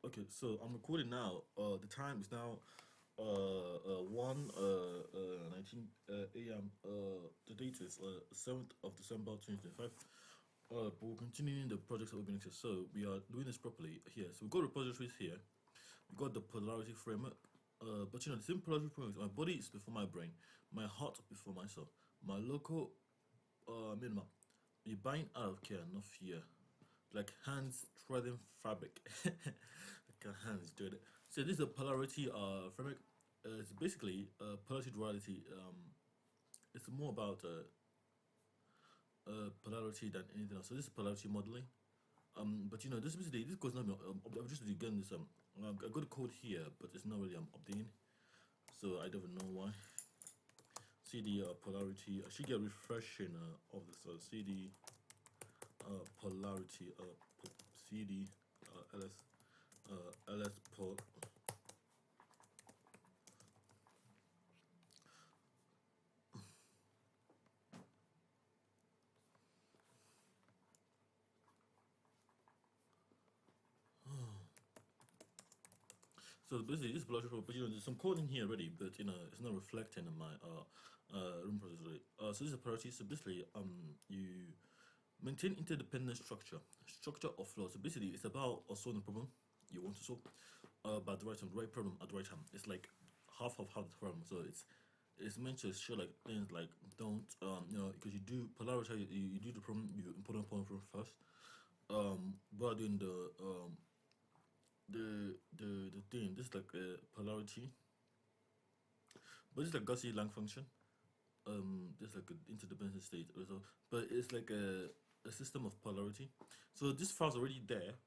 Okay, so I'm recording now. The time is now 1 19 a.m. The date is 7th of December 2025. But we're continuing the projects that we've been into. So we are doing this properly here. So we've got repositories here. We got the polarity framework. But the same polarity framework. My body is before my brain, my heart before my soul. My local minimum. You're buying out of care, not fear. Like hands threading fabric. Like hands doing it. So this is a polarity framework. It's basically polarity duality. It's more about polarity than anything else. So this is polarity modeling. But this basically this goes not. I'm just again this I got a code here, but it's not really updating. So I don't know why. CD polarity. I should get refreshing of this. CD polarity CD ls pol. So basically, this polarity but there's some code in here already, but it's not reflecting in my room processor. So this is a polarity. So basically, you maintain interdependent structure of flow. So basically, it's about solving the problem you want to solve, but the right problem at the right time. It's like half of half the problem. So it's meant to show like things like don't because you do polarity, you do the problem, you important problem first. But in the thing, this is like a polarity, but it's like Gaussian Lang function. There's like an interdependent state also, but it's like a system of polarity. So this file's already there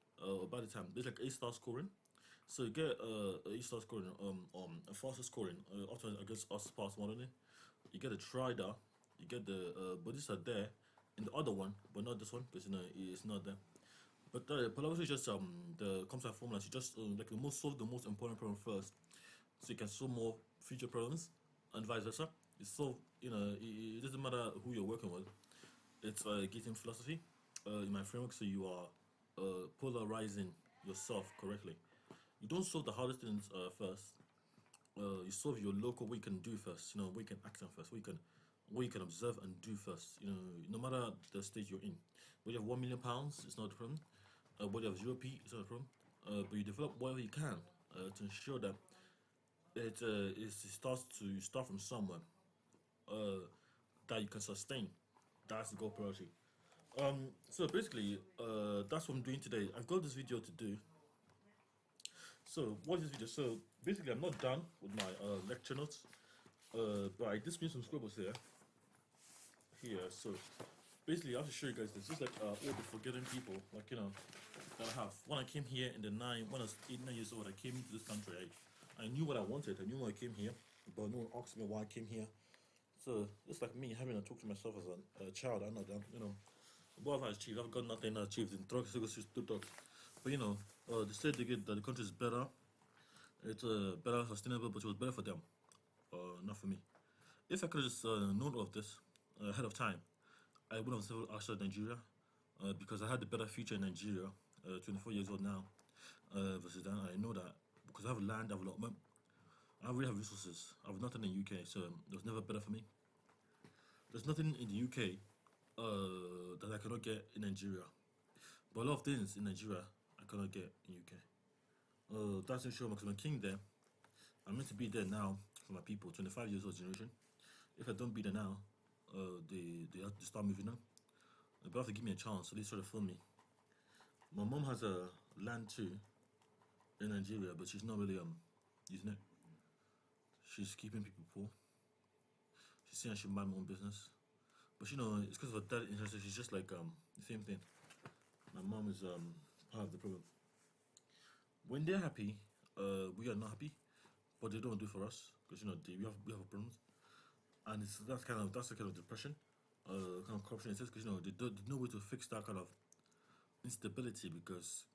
by the time there's like A star scoring. So you get A star scoring a faster scoring after I guess us Sparse modeling. You get a tridar, you get the but these are there in the other one, but not this one because it's not there. But polarity is just the complex formula. You just like solve the most important problem first, so you can solve more future problems, and vice versa. You solve, it doesn't matter who you're working with. It's a gating philosophy in my framework, so you are polarizing yourself correctly. You don't solve the hardest things first. You solve your local what you can do first. What you can act on first. What you can observe and do first. No matter the state you're in. When you have £1 million, it's not a problem. When you have 0p, it's not a problem. But you develop whatever you can to ensure that you start from somewhere uh, that you can sustain. That's the goal priority. So basically, that's what I'm doing today. I've got this video to do. So what is this video? So basically, I'm not done with my lecture notes, but I did spin some scribbles here. So basically, I have to show you guys this. This is like all the forgetting people, like that I have. When I came here when I was 8, 9 years old, I came into this country. I knew what I wanted. I knew why I came here, but no one asked me why I came here. So it's like me having to talk to myself as a child. I know that what have I achieved? I've got nothing achieved in drugs. But they said that the country is better. It's better sustainable, but it was better for them, not for me. If I could have just known all of this ahead of time, I would have settled outside Nigeria because I had the better future in Nigeria. 24 years old now versus then. I know that because I have land development. I really have resources. I have nothing in the UK, so it was never better for me. There's nothing in the UK that I cannot get in Nigeria. But a lot of things in Nigeria I cannot get in UK. That's in sure because I'm king there. I'm meant to be there now for my people, 25 years old generation. If I don't be there now, they have to start moving on. They have to give me a chance, so they try to film me. My mom has a land too in Nigeria, but she's not really using it. She's keeping people poor. She's saying I should mind my own business. But it's because of her dad interest. She's just like the same thing. My mom is part of the problem. When they're happy, we are not happy, but they don't do it for us because we have problems, and that's the kind of depression, kind of corruption it says because there's no way to fix that kind of instability because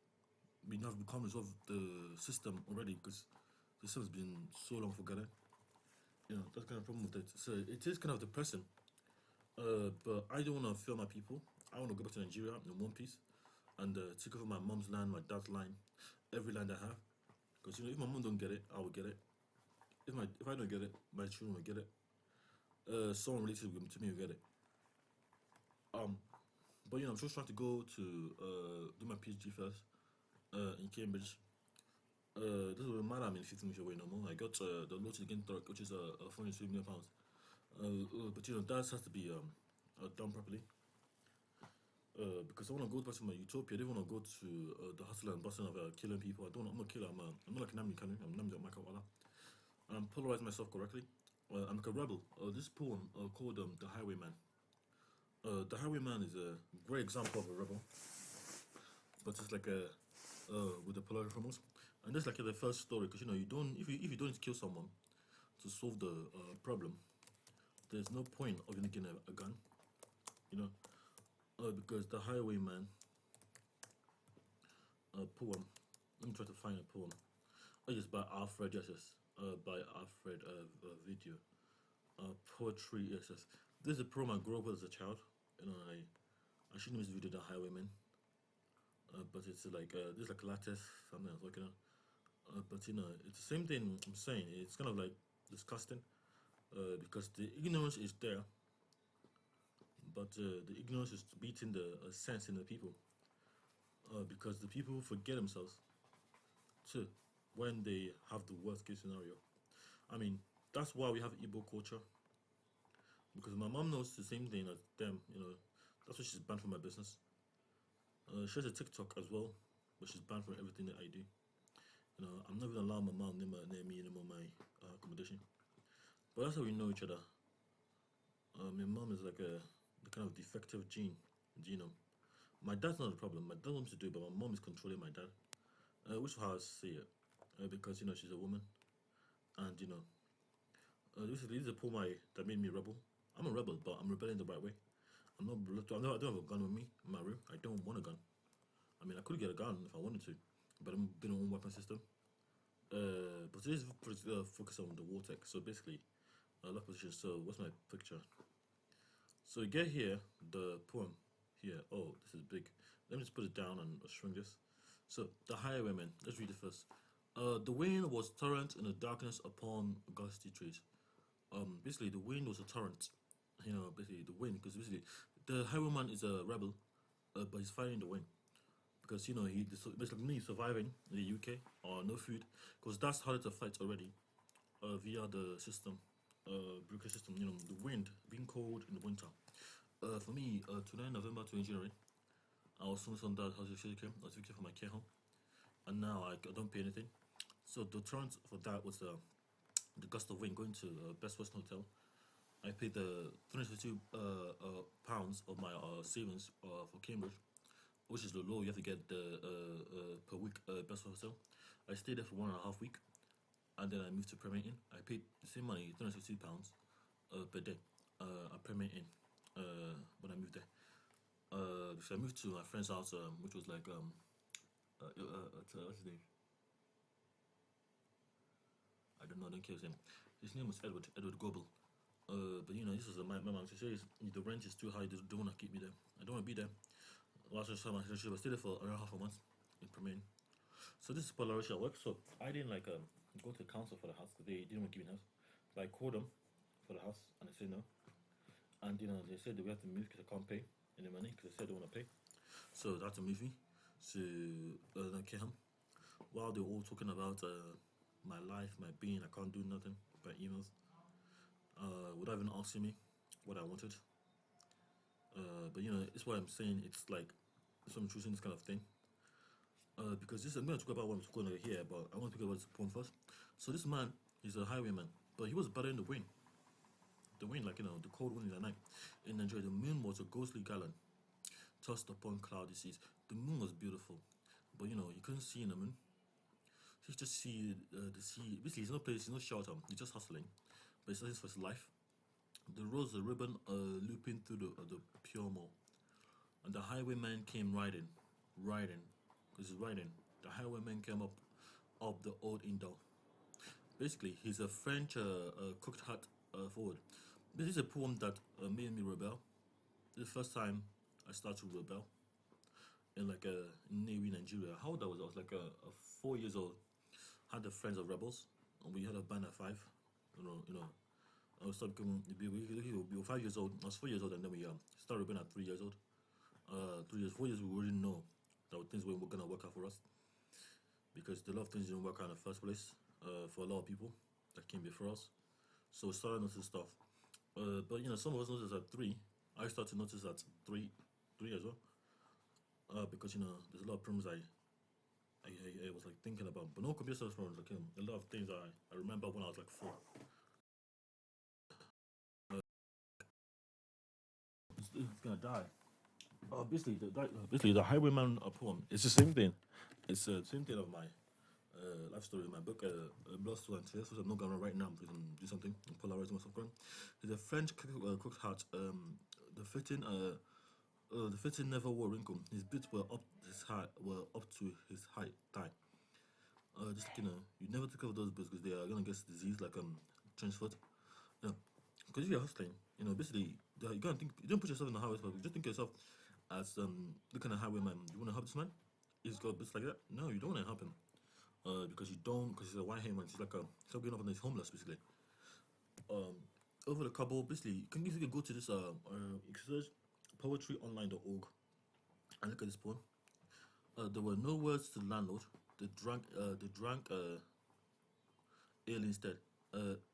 we have become resolved the system already because the system's been so long forgotten. That's kind of problem with it. So it is kind of depressing. But I don't want to fail my people. I want to go back to Nigeria in one piece. and take over my mom's land, my dad's line, every land I have. Because if my mom don't get it, I will get it. If I don't get it, my children will get it. Someone related to me will get it. But I'm just trying to go to do my PhD first in Cambridge. This doesn't matter. I'm in 15 minutes away no more. I got the loan against Turk, which is £402 million. But that has to be done properly. Because I want to go back to my utopia. I don't want to go to the hustle and bustle of killing people. I'm not a killer. I'm not like Namdi Kanu. I'm Namdi Makawala. I'm polarizing myself correctly. I'm like a rebel. This poem called The Highwayman. The Highwayman is a great example of a rebel, but it's like a with the polarity formals. And that's like the first story, because you don't if you don't kill someone to solve the problem, there's no point of you getting a gun, because the Highwayman poem. Let me try to find a poem. Oh yes, by Alfred. Yes, by Alfred. Video. Poetry. Yes. This is a poem I grew up with as a child. I shouldn't miss video The Highwayman. But it's like this is like lattice, something I was looking at. But it's the same thing I'm saying. It's kind of like disgusting, because the ignorance is there, but the ignorance is beating the sense in the people, because the people forget themselves too when they have the worst case scenario. I mean, that's why we have Igbo culture, because my mom knows the same thing as them. That's why she's banned from my business. She has a TikTok as well, but she's banned from everything that I do. I'm not even allowing my mom near me anymore, my accommodation. But that's how we know each other. My mom is like the kind of defective genome. My dad's not a problem. My dad wants to do it, but my mom is controlling my dad. Which is how I see it, because she's a woman, and this is a poem that made me rebel. I'm a rebel, but I'm rebelling the right way. I don't have a gun with me in my room. I don't want a gun. I mean, I could get a gun if I wanted to, but I'm building my own weapon system. But today's focus on the war tech. So basically, lock position. So what's my picture? So you get here the poem here. Oh, this is big. Let me just put it down and shrink this. So the Highwayman. Let's read it first. The wind was torrent in the darkness upon gusty trees. Basically the wind was a torrent. Basically the wind, because basically the Highwayman is a rebel, but he's fighting the wind. Because basically he's surviving in the UK or no food, because that's harder to fight already, via the system, Brooker system. The wind being cold in the winter. For me, 29 November to January, I was almost on that house of care. I was victim for my care home, and now I don't pay anything. So the torrent for that was the gust of wind going to Best Western Hotel. I paid the £352 pounds of my savings for Cambridge, which is the law you have to get per week Best Western Hotel. I stayed there for 1.5 weeks, and then I moved to Premier Inn. I paid the same money, £352 per day, at Premier Inn, when I moved there. Because I moved to my friend's house, which was like what's his name? I don't know. I don't care his name. His name was Edward Goebel. But this is my mom. She says the rent is too high. They don't want to keep me there. I don't want to be there. Last time I stayed there for around half a month in Premier. So this is Polarity at work. So I didn't go to the council for the house, because they didn't want to give me the house. So I called them for the house, and they said no. And they said that we have to move because I can't pay any money, because they said they want to pay. So they had to move me to Keham. While they were all talking about my life, my being, I can't do nothing by emails. Without even asking me what I wanted. But it's what I'm saying. It's like I'm choosing this kind of thing. Because I'm going to talk about what I'm talking about here, but I want to talk about this poem first. So this man, he's a highwayman, but he was battling the wind. The wind, the cold wind in the night. In Nigeria, the moon was a ghostly gallant, tossed upon cloudy seas. The moon was beautiful, but you couldn't see in the moon. You just see the sea. Basically, there's no place, there's no shelter. He's just hustling, but it's for his life. The rose, a ribbon, looping through the pure mall, and the highwayman came riding, because he's riding. The highwayman came up the old Indo. Basically, he's a French cooked hat forward. This is a poem that made me rebel. This is the first time I started to rebel. in like a Navy, Nigeria. How old I was? I was like 4 years old. Had the Friends of Rebels, and we had a band at five. You know. I was talking. We were 5 years old. I was 4 years old, and then we started being at 3 years old. 3 years, 4 years, we wouldn't know that things weren't gonna work out for us because a lot of things didn't work out in the first place for a lot of people that came before us. So we started noticing stuff. But some of us noticed at three. I started to notice at three as well. Because there's a lot of problems I was like thinking about, but no computer science problems. Like a lot of things I remember when I was like four. Uh, it's gonna die. Basically, the Highwayman poem. It's the same thing. It's the same thing of my life story. My book, Blood, Sweat, and Tears, which I'm not gonna write now because I'm doing something. I'm polarizing myself. It's a French cooked heart. The fitting, the fitting never wore wrinkle. His bits were up to his height, thigh. Just you never take of those bits because they are gonna get disease like trench foot. Yeah, because if you're hustling, basically you can't think. You don't put yourself in the highway spot. You just think of yourself as the kind of highwayman. You want to help this man? He's got bits like that. No, you don't want to help him. Because you don't. Because he's a white man. He's like he's not getting up and he's homeless basically. Um, over the couple, basically, you can go to this search poetryonline.org and look at this poem. There were no words to the landlord. They drank ale instead.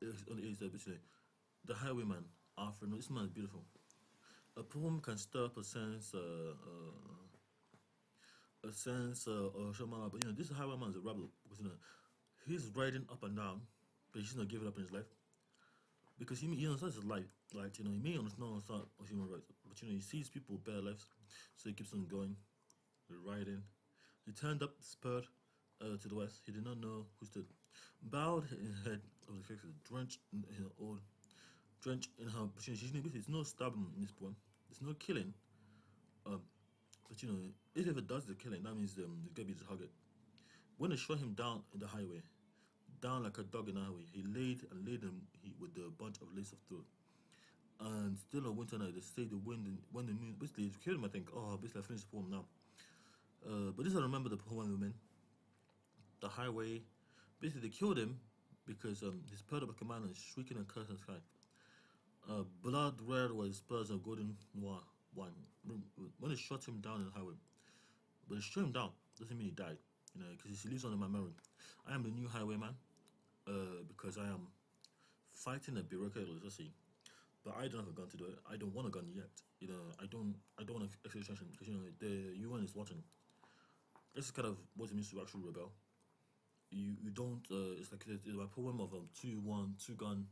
It's only ale instead, basically. The highwayman, Alfred. No, this man is beautiful. A poem can stir up a sense or somehow, but this highwayman is a rebel because he's riding up and down, but he's not giving up in his life because he understands his life. Like he may understand human rights, but he sees people with better lives, so he keeps on going, riding. He turned up, spurred to the west. He did not know who stood. Bowed his head of the fixes, drenched in her opportunity. There's no stabbing in this poem. There's no killing. Um, but if it does the killing, that means there's gonna be the target. When they shot him down in the highway, down like a dog in the highway, he laid him with a bunch of lace of throat. And still on winter night, they say the wind when the moon basically it killed him. I think. Oh, basically I finished the poem now. But this I remember the poem women. The highway, basically they killed him because he's paired up a command and shrieking and cursing the sky. Blood red was spurs of golden noir wine. When they shot him down in the highway, but they shot him down doesn't mean he died. Because he lives on in my memory. I am the new highwayman. Because I am fighting a bureaucracy, but I don't have a gun to do it. I don't want a gun yet. I don't want execution because the UN is watching. This is kind of what it means to actually rebel. You don't. It's like it's a poem of two gun,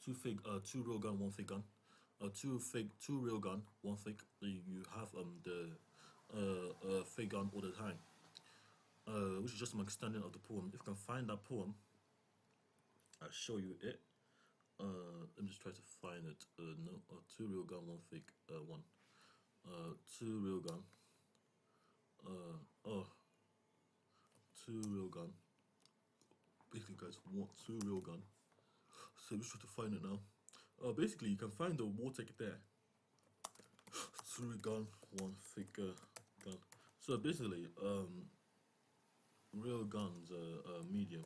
two real gun, one fake gun, two real gun, one fake. You have the fake gun all the time. Which is just an extending of the poem. If you can find that poem, I'll show you it. Let me just try to find it. No, two real gun, one fake one. Two real gun. Oh, two real gun. Basically, guys, want two real gun. So let's try to find it now. Basically, you can find the war ticket there. Two real gun, one fake gun. So basically, real guns, medium.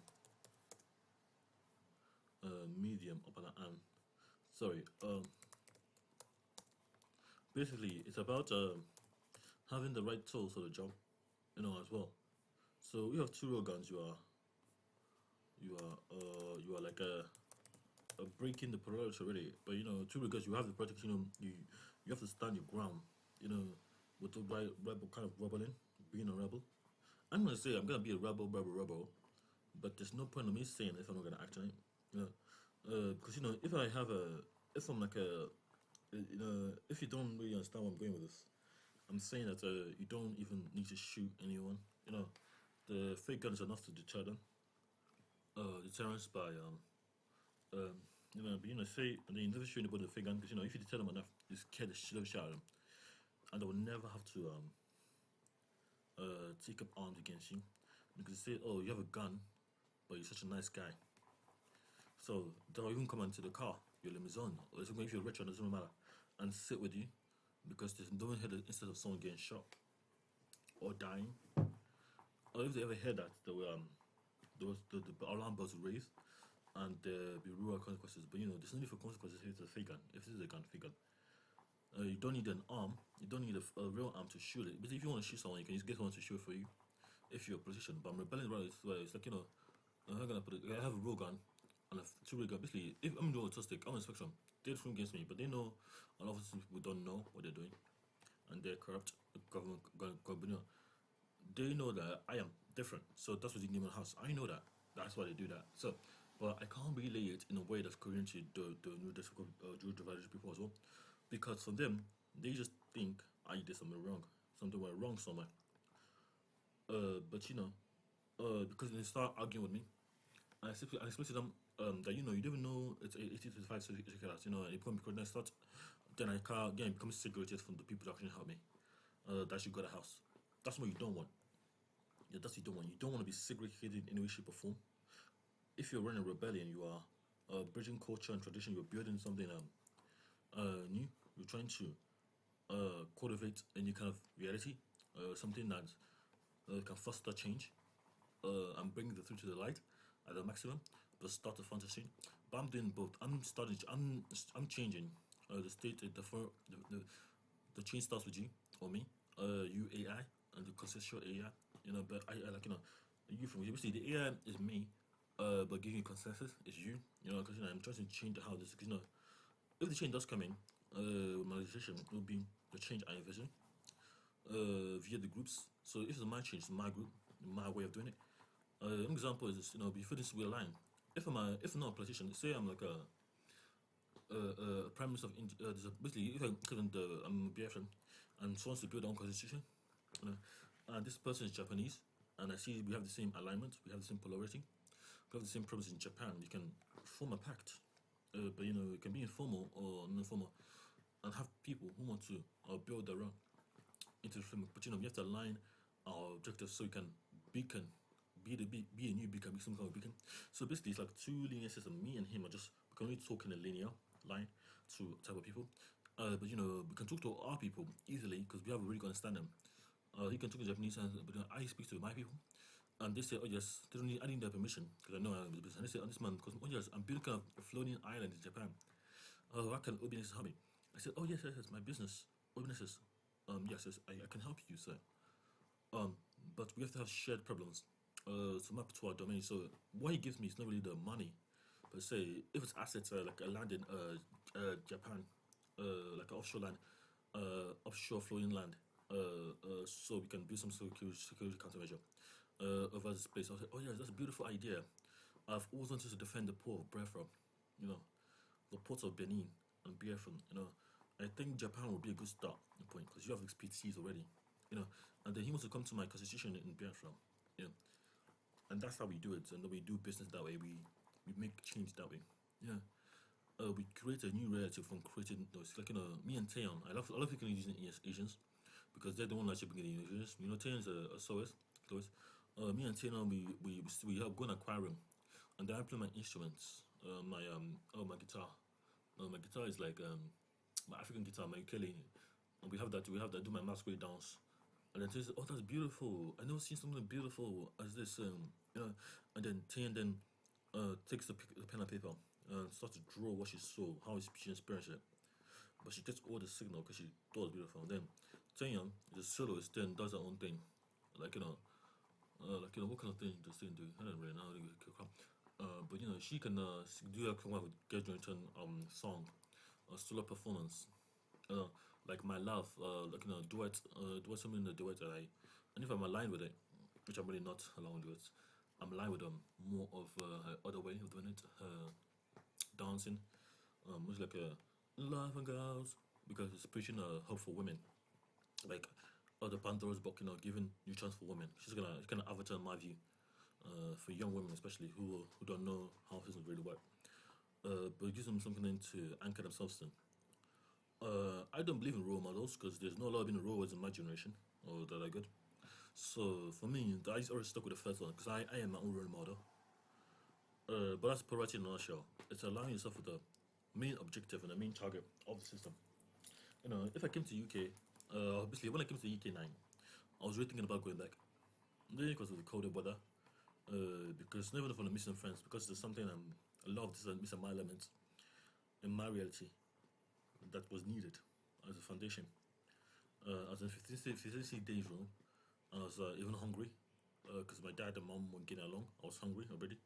Medium up and sorry. Basically, it's about having the right tools for the job, as well. So you have two real guns. You are like a breaking the polarity already. But two real guns. You have the protection. You have to stand your ground. With the right rebel kind of rebelling, being a rebel. I'm gonna say I'm gonna be a rebel. But there's no point in me saying if I'm not gonna act on it. Because if I have if I'm like if you don't really understand where I'm going with this, I'm saying that you don't even need to shoot anyone. The fake guns are enough to deter them. Deterrence by say and then you never shoot anybody with a fake gun because if you deter them enough, you scare the shit out of them, and they will never have to take up arms against you because they say, oh, you have a gun, but you're such a nice guy. So they'll even come into the car, your limousine, or if you're rich, it doesn't matter, and sit with you because there's no head instead of someone getting shot. or dying. Or if they ever heard that there was the alarm bells raised and there be real consequences. But there's no need for consequences if it's a fake gun. If this is a gun, fake gun. You don't need an arm. You don't need a real arm to shoot it. But if you want to shoot someone, you can just get someone to shoot for you. If you're a politician, but I'm rebelling right. It's like I'm not gonna put it. I have a real gun and a two-ray gun. Basically, if I'm doing autistic, I'm on the spectrum. They're from against me, but they know a lot of people don't know what they're doing, and they're corrupt. Government, they know that I am different. So that's what you name in the house. I know that. That's why they do that. So, but I can't relay it in a way that's coherent to the neurodivergent people as well, because for them, they just think I did something wrong, something went wrong somewhere. But because they start arguing with me, I explain to them that you don't even know it's 1825 certificate, and it become because I start, then I can't again become segregated from the people that can help me. That should go to the house. That's what you don't want. Yeah, that's what you don't want. You don't want to be segregated in any way, shape, or form. If you're running a rebellion, you are bridging culture and tradition. You're building something new. You're trying to cultivate a new kind of reality, something that can foster change and bring the truth to the light at the maximum, but start the fantasy. But I'm doing both. I'm changing the state. The change starts with you or me. You AI and the consensual AI. But I like you from you. Basically, the AI is me. But giving consensus is you. Because I'm trying to change how this. Because if the change does come in, my decision will be the change I envision via the groups. So if it's my change, it's my group, my way of doing it. An example is this, before this we align. If I'm not a politician, say I'm like a prime minister of India. Basically, if I'm a BFM and someone wants to build their own constitution, and this person is Japanese, and I see we have the same alignment, we have the same polarity, we have the same problems in Japan. You can form a pact, but it can be informal or non-informal, and have people who want to build their own into the framework. But we have to align our objectives so we can beacon, be a new beacon, be some kind of beacon. So basically, it's like two linear systems. Me and him are just we can only talk in a linear line to type of people. But we can talk to our people easily because we have a really good understanding. He can talk to Japanese, but I speak to my people, and they say, "Oh yes, they don't need. I need their permission because I know I'm the business." And they say, "Oh, this man, because oh yes, I'm building kind of a floating island in Japan. How can Obiness help me?" I said, "Oh yes, my business. Obiness says, yes, I can help you, sir. But we have to have shared problems to map to our domain. So what he gives me is not really the money, but say if it's assets like a land in Japan, like an offshore land, offshore floating land, so we can build some security countermeasure over this place." I was like, "Oh yeah, that's a beautiful idea. I've always wanted to defend the port of Biafra, you know, the ports of Benin and Biafra, I think Japan would be a good start point because you have expertise already, and then he wants to come to my constitution in Biafra, and that's how we do it, and then we do business that way. We make change that way, yeah. We create a new reality from creating those. Like me and Taeyeon. I love people using Asians because they're the one that bringing the Asians. Taeyeon's a soloist. Me and Taeyeon, we help go and acquire him, and then I play my instruments. My guitar. My guitar is like my African guitar, my ukulele. And we have that. Do my masquerade dance. And then she says, "Oh, that's beautiful. I never seen something beautiful as this." And then Taeyeon then takes the pen and paper and starts to draw what she saw, how she experienced it. But she gets all the signal because she thought it was beautiful. And then Taeyeon, the soloist, then does her own thing, like what kind of thing does Taeyeon do? I don't really know. But she can do a kind of Get Jointon song, a solo performance, like My Love, duet something in the duet that and if I'm aligned with it, which I'm really not aligned with it, I'm aligned with more of her other way of doing it, dancing, much like a Life and Girls, because it's preaching hope for women, like the Pandora's book, giving new chance for women. She's gonna avatar in my view, for young women especially who don't know how things really work, but it gives them something to anchor themselves in. I don't believe in role models because there's no lot of role models in my generation or that are good. So for me, I already stuck with the first one because I am my own role model. But that's polarity in a nutshell. It's aligning yourself with the main objective and the main target of the system. If I came to UK, obviously when I came to UK 9, I was really thinking about going back. Mainly because of the colder weather. Because never for the missing friends. Because there's something a lot of this is missing my elements in my reality that was needed as a foundation. I was in 15 days room. I was even hungry because my dad and mom weren't getting along. I was hungry already.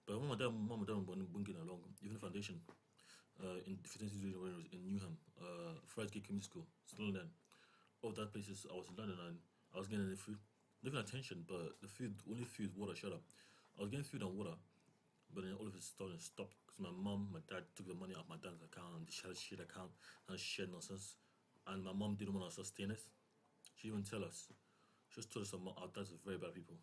But when my dad, mom and dad weren't getting along, even the foundation in 15 days when I was in Newham, Friday Community School, still then. All that places I was in London and I was getting the food, not even attention, but the food, only food, water, shut up. I was getting food and water, but then all of it started to stop because my mom, my dad took the money out of my dad's account and they shared account and shared nonsense. And my mom didn't want to sustain it. She didn't even tell us. She just told us our dads are very bad people.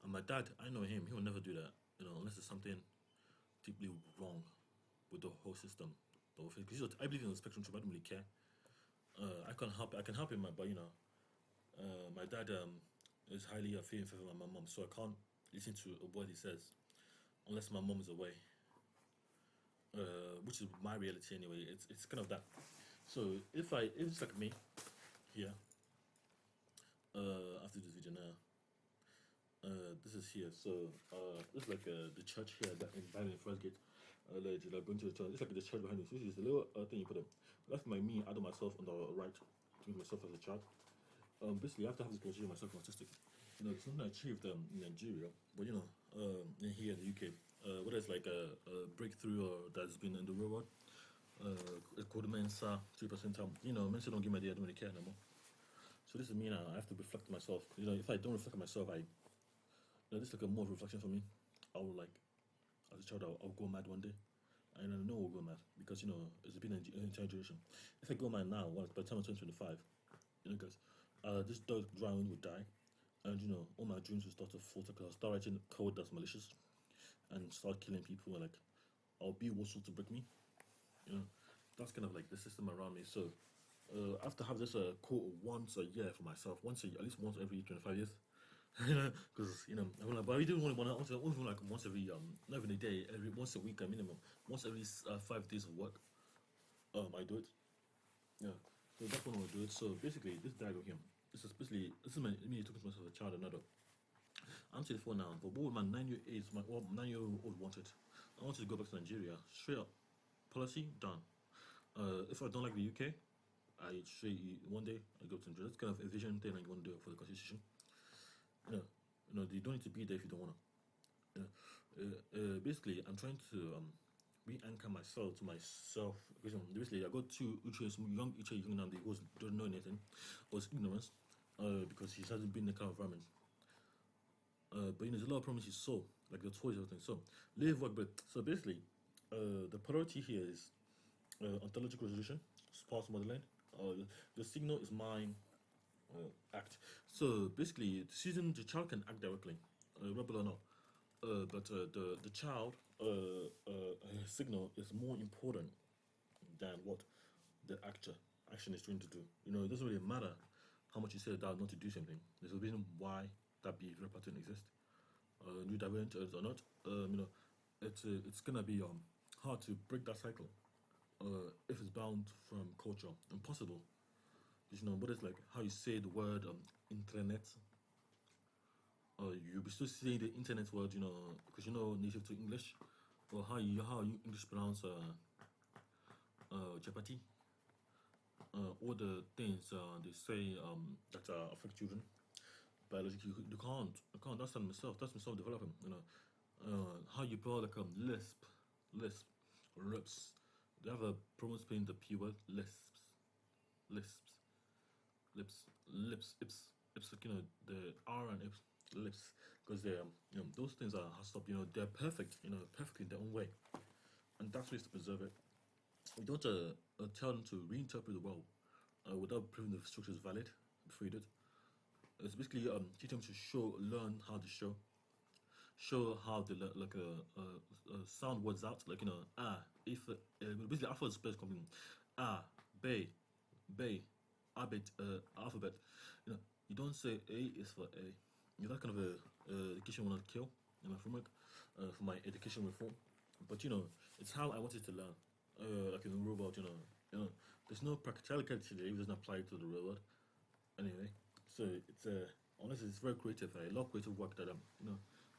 And my dad, I know him, he will never do that, unless there's something deeply wrong with the whole system. The whole thing. Because I believe in the spectrum, so I don't really care. I can help him, but my dad is highly in favor of my mom, so I can't listen to a word he says unless my mom is away. Which is my reality anyway. It's kind of that. So if it's like me here, after this video now, this is here. So this is like the church here that in First Gate. Like going to the church. It's like the church behind me. So this is the little thing you put up. That's my me. I do myself on the right to myself as a child. Basically, I have to have this conversation with myself autistic. It's something I achieved in Nigeria, but in here in the UK, whether it's like a breakthrough that's been in the real world, it's called Mensa 3% time. Mensa don't give me the idea, I don't really care no more. So this is me now. I have to reflect on myself. If I don't reflect on myself, this is like a more reflection for me. I will as a child, I'll go mad one day. And I know I'll go mad because it's been an entire generation. If I go mad now, by the time I'm 2025, guys, this dog drowning would die, and all my dreams will start to falter because I'll start writing code that's malicious, and start killing people. And I'll be what's to break me. That's kind of like the system around me. So I have to have this quote once a year for myself, at least once every 25 years. Because but I do only like once every not even a day, every once a week minimum, once every 5 days of work. I do it. Yeah. So that's when I'll do it. So basically, this diagram here, this is me talking to myself as a child and adult. I'm 24 now, but what my 9-year-old wanted? I wanted to go back to Nigeria, straight up. Policy done. If I don't like the UK, I straight one day I go to Nigeria. That's kind of a vision thing I want to do for the constitution. You don't need to be there if you don't want to. Basically, I'm trying to re-anchor myself to myself. Because basically, I got two young now, they don't know anything, or it's ignorance, because he hasn't been in the kind of environment. But there's a lot of problems he saw, like the toys and everything. So, live, work, but so basically, the priority here is ontological resolution, sparse modeling. The signal is mine. Act. So basically, the child can act directly, rebel or not. But the child signal is more important than what the action is trying to do. It doesn't really matter how much you say that not to do something. There's a reason why that behavior pattern exists. Neurodivergent or not, it's gonna be hard to break that cycle if it's bound from culture. Impossible. But it's like how you say the word internet. You'll be still saying the internet word, because native to English, or how you English pronounce chapati. All the things they say that affect children biologically. You can't. That's myself. That's myself developing. How you spell like lisp, lips. They have a problem spelling the p word lisps, lips, ips, like, the R and ips, lips, because they those things are stopped. They're perfect. Perfect in their own way, and that's ways to preserve it. We don't tell them to reinterpret the world without proving the structure is valid before you do it. It's basically teach them to learn how to show how to sound words out, like if basically alphabet space coming bay, alphabet. You don't say A is for A. That kind of education I want to kill in my framework for my education reform. But it's how I wanted to learn. Like in the real world, there's no practicality today. It doesn't apply to the real world. Anyway, So it's honestly it's very creative. I love creative work that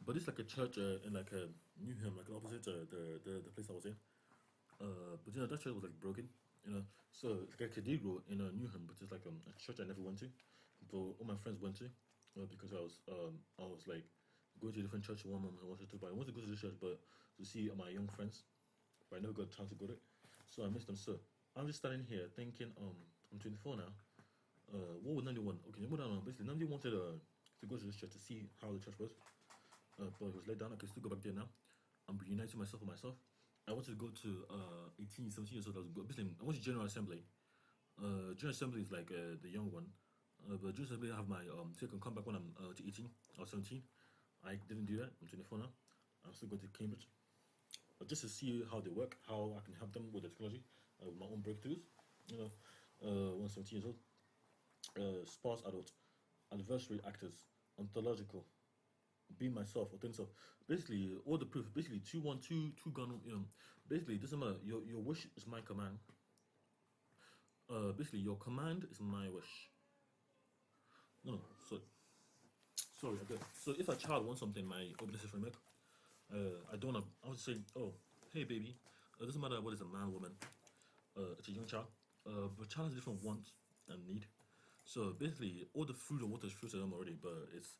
but it's like a church in like Newham, like opposite the place I was in. But that church was like broken. So it's like a cathedral in Newham, but it's like a church I never went to, but all my friends went to, because I was like going to a different church one month I wanted to, but I wanted to go to this church, but to see my young friends, but I never got a chance to go there, so I missed them. So I'm just standing here thinking, I'm 24 now. What would 91? Okay, basically 90 wanted to go to this church to see how the church was, but it was let down. I could still go back there now. I'm reuniting myself with myself. I wanted to go to 18, 17 years old. Basically, I went to General Assembly. General Assembly is like the young one. But General Assembly, I have my so I can come back when I'm 18 or 17. I didn't do that. I'm 24 now. I'm still going to Cambridge. Just to see how they work, how I can help them with the technology, with my own breakthroughs. When I'm 17 years old. Sparse adult, adversary actors, ontological, be myself, authentic self. Basically, all the proof. Basically, 2 1 2 gun. Basically, it doesn't matter. Your wish is my command. Basically, your command is my wish. No, so sorry. Okay. So if a child wants something, my obedience framework, I don't want to. I would say, oh, hey baby, it doesn't matter what is a man, woman. It's a young child. But child has different wants and need. So basically, all the food or water is fruit to them already, but it's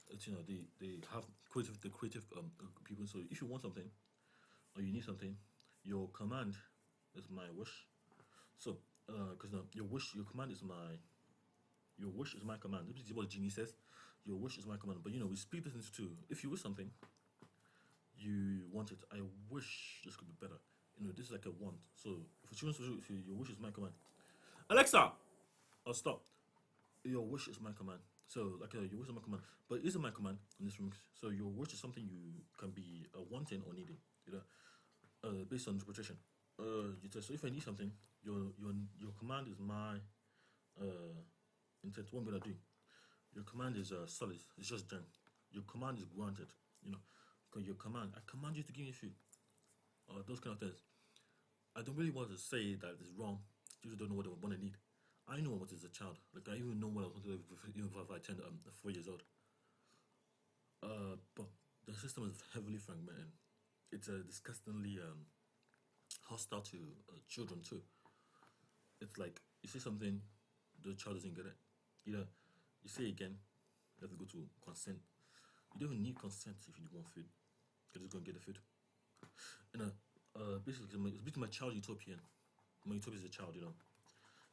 they have creative people. So if you want something or you need something, your command is my wish. So because your command is my command. This is what the genie says. Your wish is my command. But we split this into two. If you wish something, you want it. I wish this could be better. This is like a want. So if your wish is my command. Alexa, I'll stop. Your wish is my command. So like your wish is my command, but it isn't my command in this room. So your wish is something you can be wanting or needing, based on interpretation. So if I need something, your command is my intent. What I'm gonna do? Your command is solid. It's just done. Your command is granted. Because your command, I command you to give me food. Those kind of things. I don't really want to say that it's wrong. You just don't know what they want to need. I know what is a child. Like I even know what I was going to do even if I turned 4 years old. But the system is heavily fragmented. It's disgustingly hostile to children too. It's like you say something, the child doesn't get it. You say again, you have to go to consent. You don't even need consent if you want food. You're just gonna get the food. Basically, it's between my child utopian. My utopia is a child.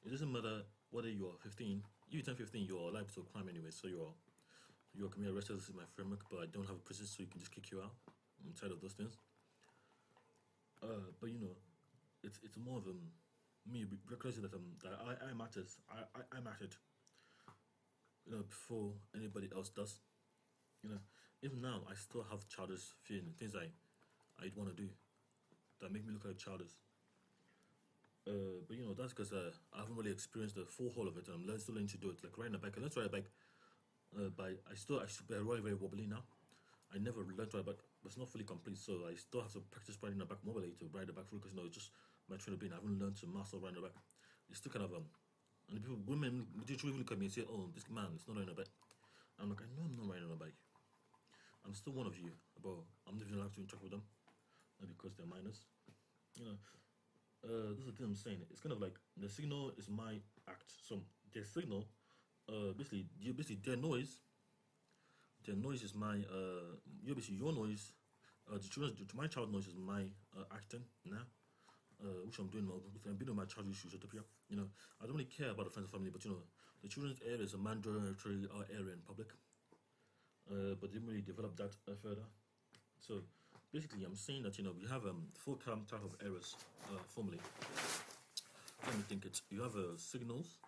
It doesn't matter whether you're 15. If you turn 15, you're liable to a crime anyway. So you can be arrested. This is my framework, but I don't have a prison, so you can just kick you out. I'm tired of those things. But it's more of me recognizing that I matters. I mattered. Before anybody else does. Even now I still have childish feelings, things I'd want to do that make me look like childish. But that's because I haven't really experienced the full whole of it, and I'm still learning to do it. Like riding a bike, I learned to ride a bike, but I ride very wobbly now. I never learned to ride a bike, but it's not fully complete, so I still have to practice riding a bike wobbly to ride a bike fully, because it's just my trainer being. I haven't learned to master riding a bike. It's still kind of and the women, they truly look at me and say, "Oh, this man is not riding a bike." I'm like, I know I'm not riding a bike. I'm still one of you, but I'm not even allowed to interact with them, because they're minors. This is the thing I'm saying. It's kind of like the signal is my act. So their signal, basically their noise is my basically your noise. My child noise is my acting now. Which I'm doing. I'm building my child issues utopia. I don't really care about the friends and family, but the children's area is a mandatory area in public. But they didn't really develop that further. So basically, I'm saying that we have four type of errors formally. Let me think it. You have signals,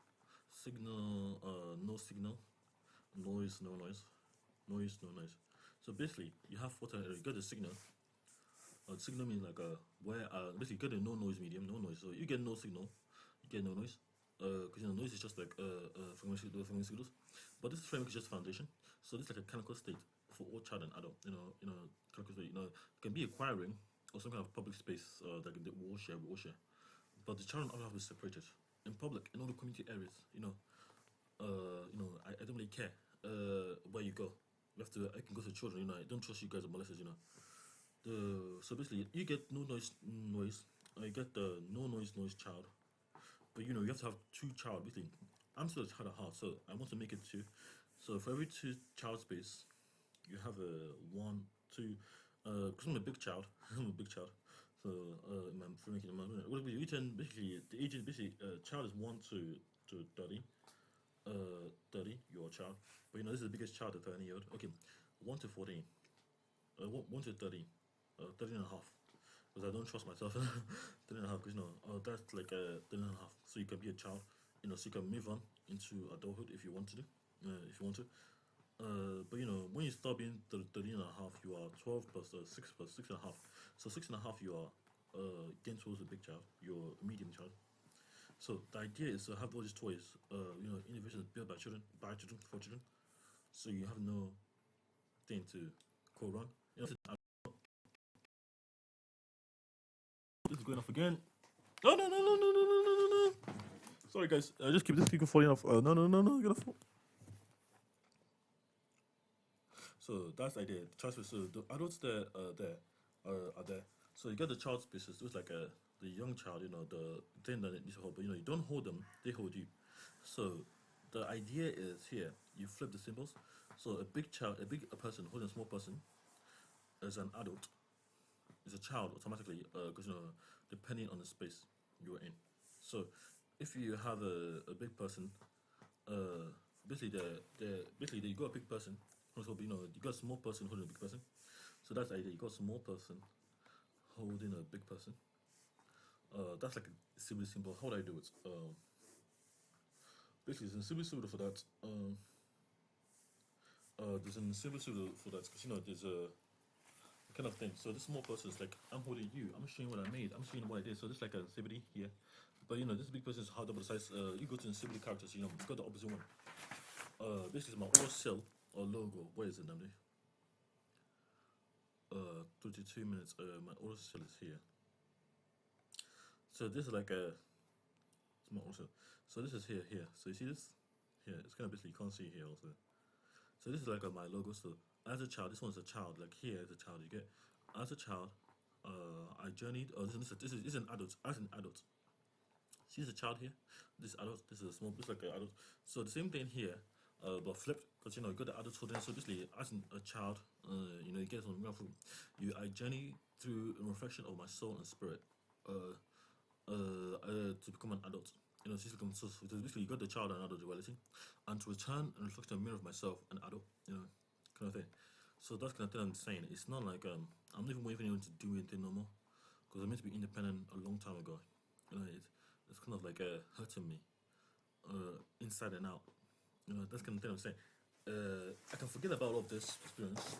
no signal, noise, no noise, noise, no noise. So basically, you have what you got the signal. The signal means like where basically you get a no noise medium, no noise. So you get no signal, you get no noise. Because noise is just like fragmented signals, but this framework is just foundation. So this is like a chemical state for all child and adult. Chemical state. It can be acquiring or some kind of public space that we all share. But the child and adult have to be separated in public in all the community areas. I don't really care where you go. I can go to children. I don't trust you guys are molesters. So basically, you get no noise. You get the no noise child, but you have to have two child. Basically, I'm still a child at heart, so I want to make it two. So for every two child space, you have a one, two. Because I'm a big child, I'm a big child. So I'm making what we return basically the age is basically child is 1 to 30. 30 your child, but this is the biggest child at 30 years old. Okay, 1 to 14, 1 to 30, 13 and a half. Because I don't trust myself. 13 and a half, because that's like 13 and a half. So you can be a child, so you can move on into adulthood if you want to do, if you want to. But when you start being 13 and a half, you are 12 plus 6 and a half. So 6 and a half, you are getting towards a big child, your medium child. So the idea is to have all these toys, innovations built by children, for children. So you have no thing to go wrong. This is going off again. No, no, no, no, no, no, no, no, no. Sorry, guys. I just keep this speaker falling off. No, no, no, no. Gonna fall. So that's the idea. The child space. So the adults there are there. So you get the child spaces. It's like the young child. The thing that it needs to hold. But you don't hold them. They hold you. So the idea is here. You flip the symbols. So a big child, a person holding a small person, as an adult, is a child automatically. Because depending on the space you're in. So if you have a big person, basically you got a big person. Also, you got a small person holding a big person. So that's the idea. You got a small person holding a big person. That's like a civil symbol. How would I do it? Basically, there's a civil symbol for that. There's a civil symbol for that because there's a kind of thing. So this small person is like, I'm holding you. I'm showing what I made. I'm showing what I did. So this like a symbol here. But this big person is how double the size. You go to the symbol characters. You got the opposite one. Basically, it's my old cell or logo. Where is it now? 32 minutes. My old cell is here. So this is like a small also. So this is here. So you see this? Here, it's kind of basically you can't see here also. So this is like my logo. So as a child, this one's a child. Like here is a child. You get as a child. I journeyed. Oh, this is an adult. As an adult, see the child here. This adult. This is a small. This is like an adult. So the same thing here. But flipped, because you got the adult children. So basically, as a child, you get some food. I journey through a reflection of my soul and spirit, to become an adult. So basically, you got the child and adult duality, and to return and reflect a mirror of myself and adult, kind of thing. So that's kind of thing I'm saying. It's not like I'm not even waiting anyone to do anything no more, because I'm meant to be independent a long time ago. It's kind of like hurting me, inside and out. That's kind of thing I'm saying. I can forget about all of this experience,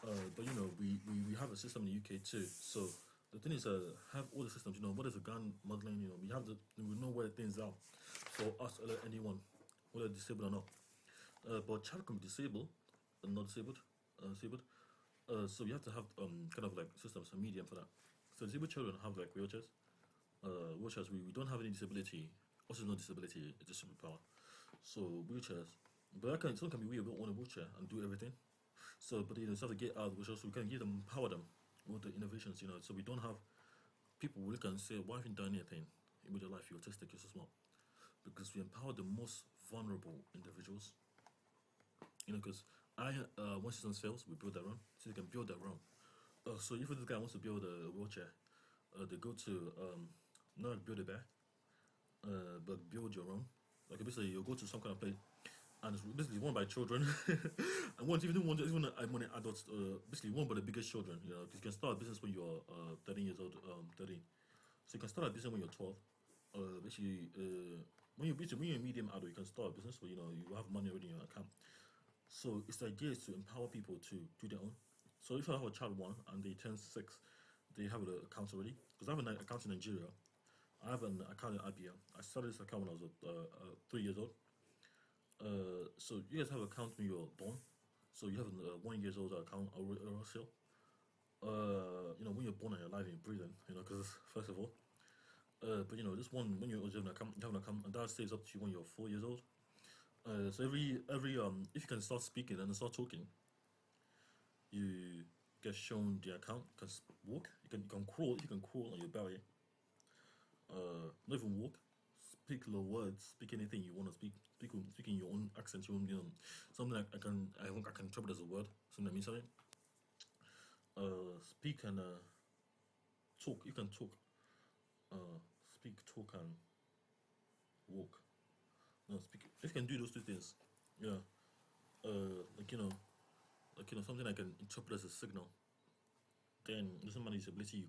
but we have a system in the UK too. So the thing is, have all the systems. What is a gun modeling? We know where things are for us or anyone, whether disabled or not. But child can be disabled, not disabled, disabled. So you have to have kind of like systems, a medium for that. So disabled children have like wheelchairs. Wheelchairs, we don't have any disability. Also, no disability, it's a superpower. So wheelchairs, but someone can be weird, on a wheelchair and do everything. So, but you have to get out of the wheelchair, so we can give them, empower them with the innovations. So we don't have people who look and say, "Why haven't you done anything with your life? You're autistic, you're so small." Because we empower the most vulnerable individuals. Because once systems fails, we build their own, so they can build their own. So if this guy wants to build a wheelchair, they go to not build a bear, but build your own. Like basically, you go to some kind of place, and it's basically won by children. And once even adults, basically won by the biggest children. Because you can start a business when you're 13 years old, 13. So you can start a business when you're 12. Basically, when you're a medium adult, you can start a business where you have money already in your account. So it's the idea is to empower people to do their own. So if I have a child 1 and they turn 6, they have an account already. Because I have an account in Nigeria. I have an account in IBM. I started this account when I was 3 years old. So you guys have an account when you're born. So you have a 1 year old account still. When you're born and you're alive and you're breathing, because first of all. But this one, when you're an account, you have an account, and that stays up to you when you're 4 years old. So every if you can start speaking and start talking, you get shown the account. You can walk. You can crawl. You can crawl on your belly. Not even walk. Speak low words. Speak anything you want to speak. Speak in your own accent. Your own, something like I can interpret as a word. Something that means something. Speak and talk. You can talk. Speak, talk, and walk. No, speak. If you can do those two things, yeah. Like something I can interpret as a signal. Then it doesn't matter disability.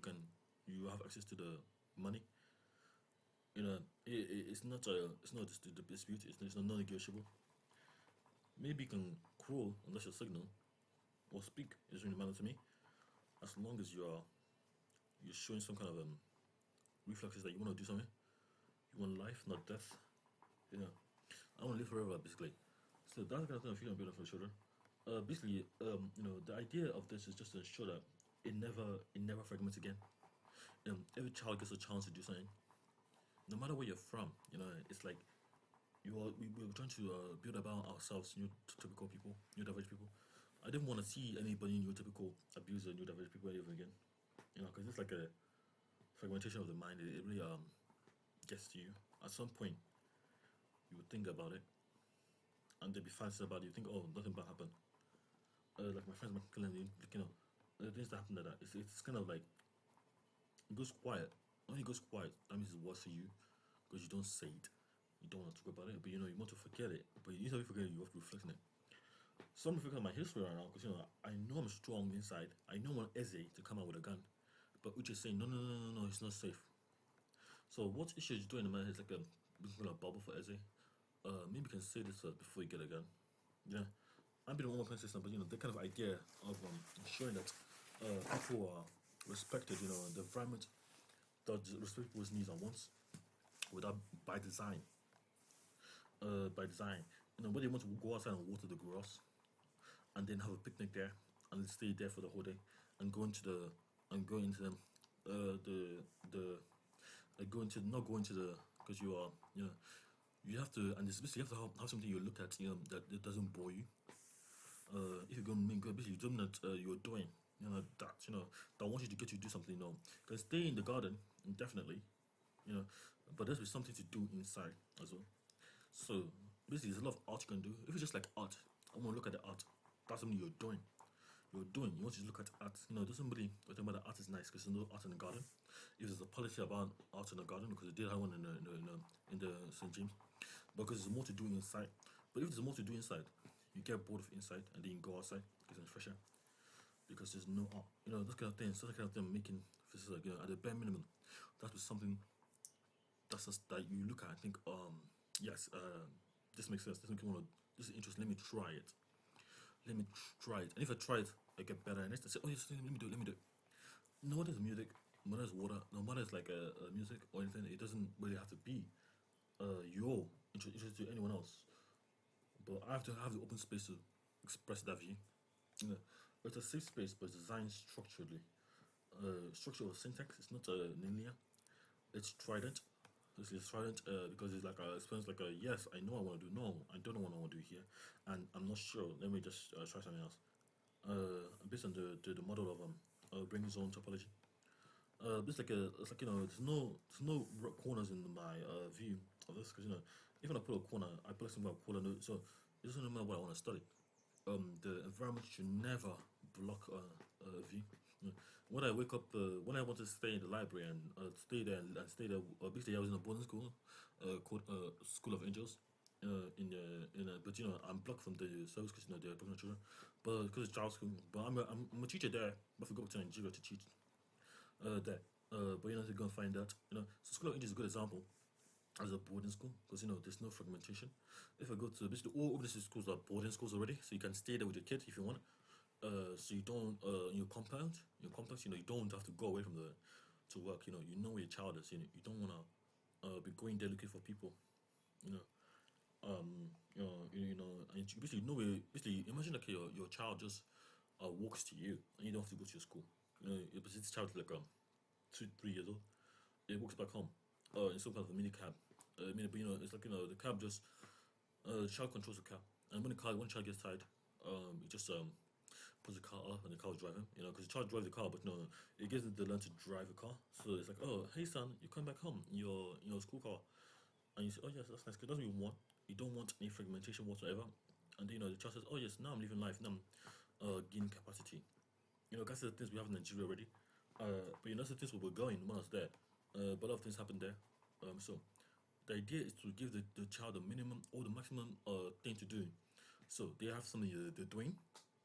You have access to the money. It's not just the dispute. It's not non-negotiable. Maybe you can crawl unless your signal or speak. It doesn't really matter to me, as long as you're showing some kind of reflexes that you want to do something. You want life, not death. Yeah, I want to live forever, basically. So that's the kind of thing I feel I'm building for the children. Basically, the idea of this is just to ensure that it never fragments again. Every child gets a chance to do something, no matter where you're from. It's like we're trying to build about ourselves, typical people, neurodivergent people. I didn't want to see anybody neurotypical abuse the neurodivergent people ever again. Because it's like a fragmentation of the mind. It really gets to you. At some point, you would think about it, and they'd be fancy about it. You think, oh, nothing bad happened. Like my friends, Michael and the things that happen like that. It's kind of like it goes quiet. When it goes quiet, that means it's worse for you because you don't say it. You don't want to talk about it, but you want to forget it. But you don't forget it, you have to reflect on it. So I'm reflecting on my history right now because I know I'm strong inside. I know I want Eze to come out with a gun, but Uche is saying no, it's not safe. So what issue is doing in my head is like a bubble for Eze. Maybe you can say this before you get a gun. Yeah, I'm being one more consistent, but the kind of idea of showing that people are respected. The environment does respect people's needs and wants without by design. By design, when they want to go outside and water the grass, and then have a picnic there and stay there for the whole day, and go into the and go into them, the go into not go into the because you are you have to and this you have to have something you look at that it doesn't bore you. If you're going to make basically something that you're doing, that wants you to get you to do something, can stay in the garden indefinitely, but there's something to do inside as well. So basically, there's a lot of art you can do. If it's just like art, I want to look at the art. That's something you're doing. You want to look at art. Doesn't really talking about the art is nice because there's no art in the garden. If there's a policy about art in the garden, because they did have one in the St. James, because there's more to do inside. But if there's more to do inside, you get bored of inside and then you go outside because it's fresher. Because there's no art. Those kind of things. That kind of thing making physics at the bare minimum. That was something that's just that you look at and think, yes, this makes sense. This is interesting. Let me try it. And if I try it, I get better. And I say, oh yes, let me do it. No matter the music, no matter water, no matter it's like a music or anything, it doesn't really have to be your interest to anyone else. But I have to have the open space to express that view. It's a safe space, but it's designed structurally. Structure of syntax is not linear. It's trident. It's trident because it's like experience like a yes, I know I want to do. No, I don't know what I want to do here, and I'm not sure. Let me just try something else. Based on the model of bringing zone topology. It's like there's no corners in my view of this because if I put a corner, I put something about corner. So it doesn't matter what I want to study. The environment should never block a view. When I wake up, when I want to stay in the library and stay there and stay there, basically I was in a boarding school called School of Angels. But I'm blocked from the service because they're Aboriginal children, but because it's child school. But I'm a teacher there, but I go to Nigeria to teach there. But to go and find that. So School of Angels is a good example as a boarding school because there's no fragmentation. If I go to basically all of these schools are boarding schools already, so you can stay there with your kid if you want. So you don't your complex, you don't have to go away from to work. You know where your child is. You don't want to be going there looking for people. And basically imagine like your child just walks to you and you don't have to go to your school. But this child is like 2-3 years old. It walks back home in some kind of a mini cab. But it's like the cab just The child controls the car, and when the child gets tired, he just puts the car off and the car will drive him. Because the child drives the car, but no, it gives it the learn to drive a car. So it's like, oh, hey son, you come back home in your school car, and you say, oh yes, that's nice. Cause that's what you want. You don't want any fragmentation whatsoever. And then, the child says, oh yes, now I'm living life. Now I'm gaining capacity. That's the things we have in Nigeria already. But that's the things we were going when I was there. But a lot of things happened there. So the idea is to give the child the minimum or the maximum thing to do. So they have something they're doing,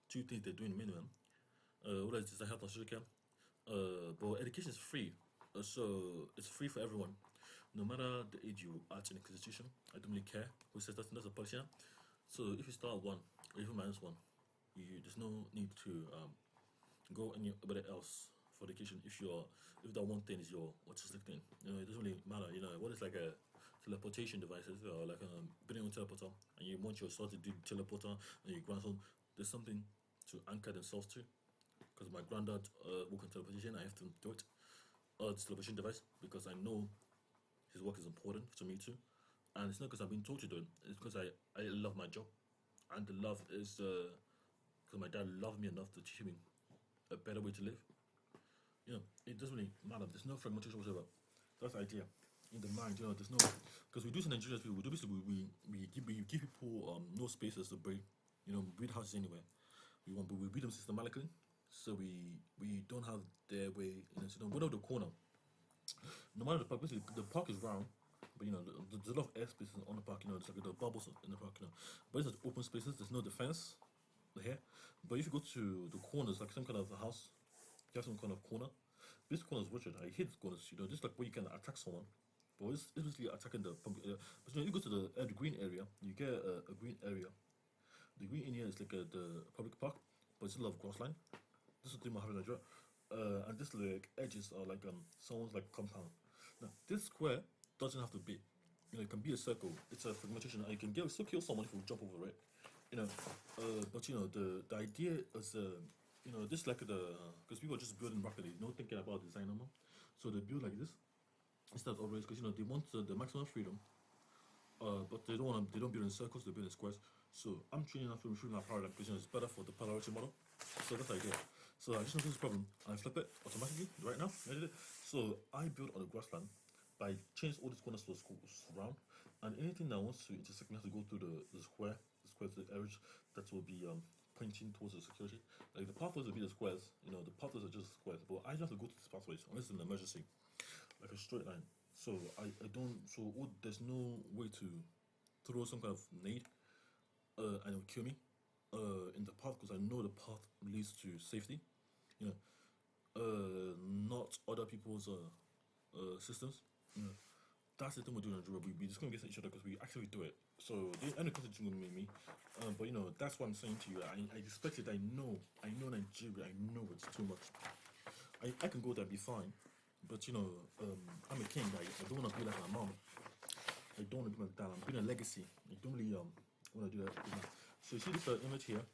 two things they're doing minimum. What is the health and social care? But education is free, so it's free for everyone, no matter the age you are at in the institution. I don't really care who says that's a policy. So if you start at one or even -1, there's no need to go anybody else for education if that one thing is your autistic thing. It doesn't really matter. What is like a teleportation devices or like being on teleporter, and you want your son to do teleporter and your grandson, there's something to anchor themselves to. Because my granddad work on teleportation, I have to do it. This teleportation device because I know his work is important to me too, and it's not because I've been told to do it. It's because I love my job, and the love is because my dad loved me enough to teach me a better way to live. It doesn't really matter. There's no fragmentation whatsoever. That's the idea. In the mind, there's no, because we do this in Nigeria. We do basically we give people no spaces to breed, breed houses anywhere but we breed them systematically, so we don't have their way. So don't go to the corner. No matter the park, basically the park is round, but there's a lot of air spaces on the park. There's like the bubbles in the park. But it's open spaces. There's no defense here. But if you go to the corners, like some kind of a house, you have some kind of corner. This corner is Richard. I hate this corners. Just like where you can attack someone. But it's basically attacking the public area. But you go to the green area, you get a green area. The green area is like the public park, but it's a lot of grassland. This is the thing I have in Nigeria. And this like edges are like someone's like compound. Now this square doesn't have to be. It can be a circle. It's a fragmentation. And you can still kill someone if you jump over it. But the idea is this like the because people are just building rapidly, not thinking about design anymore. So they build like this instead of always because they want the maximum freedom. But they don't build in circles, they build in squares. So I'm training after retrieving that paradigm because it's better for the polarity model. So that's the idea. So I just noticed this problem. I flip it automatically right now. I did it. So I built on the grassland by changing all these corners to schools round, and anything that wants to intersect has to go through the square to the edge that will be pointing towards the security. Like the pathways will be the squares, the pathways are just squares, but I just have to go to these pathways unless it's an emergency, like a straight line. So I don't, so there's no way to throw some kind of nade and it will kill me in the path because I know the path leads to safety, you not other people's systems. That's the thing we're doing in Nigeria. We just gonna get each other because we actually do it. So the end of the gonna make me. But that's what I'm saying to you. I expect it. I know Nigeria. I know it's too much. I can go there, be fine. But I'm a king. I don't want to be like my mom. I don't want to be like that. I'm building a legacy. I don't really want to do that. So you see this image here.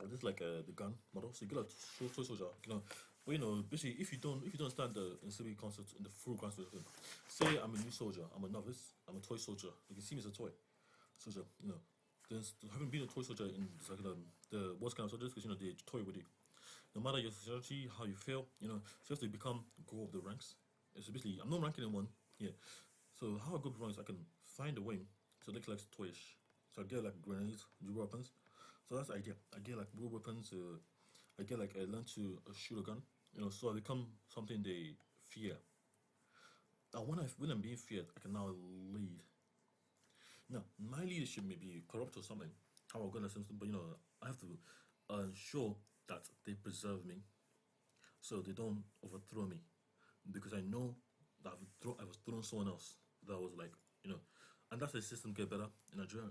This is like the gun model. So you get a toy soldier. But basically, if you don't understand the civic concept in the full concept, say I'm a new soldier. I'm a novice. I'm a toy soldier. You can see me as a toy soldier. Having been a toy soldier in the worst kind of soldiers, because they toy with you. No matter your sexuality, how you feel, so you have to go up the ranks. It's basically, I'm not ranking in one, yeah. So how I go up the ranks, I can find a way to look like toyish. So I get like grenades, new weapons. So that's the idea. I get like real weapons. I get like I learn to shoot a gun. So I become something they fear. Now when I'm being feared, I can now lead. Now my leadership may be corrupt or something. How I'm gonna something, but I have to ensure that they preserve me, so they don't overthrow me, because I know that I was throwing someone else that was like, and that's the system get better in Nigeria.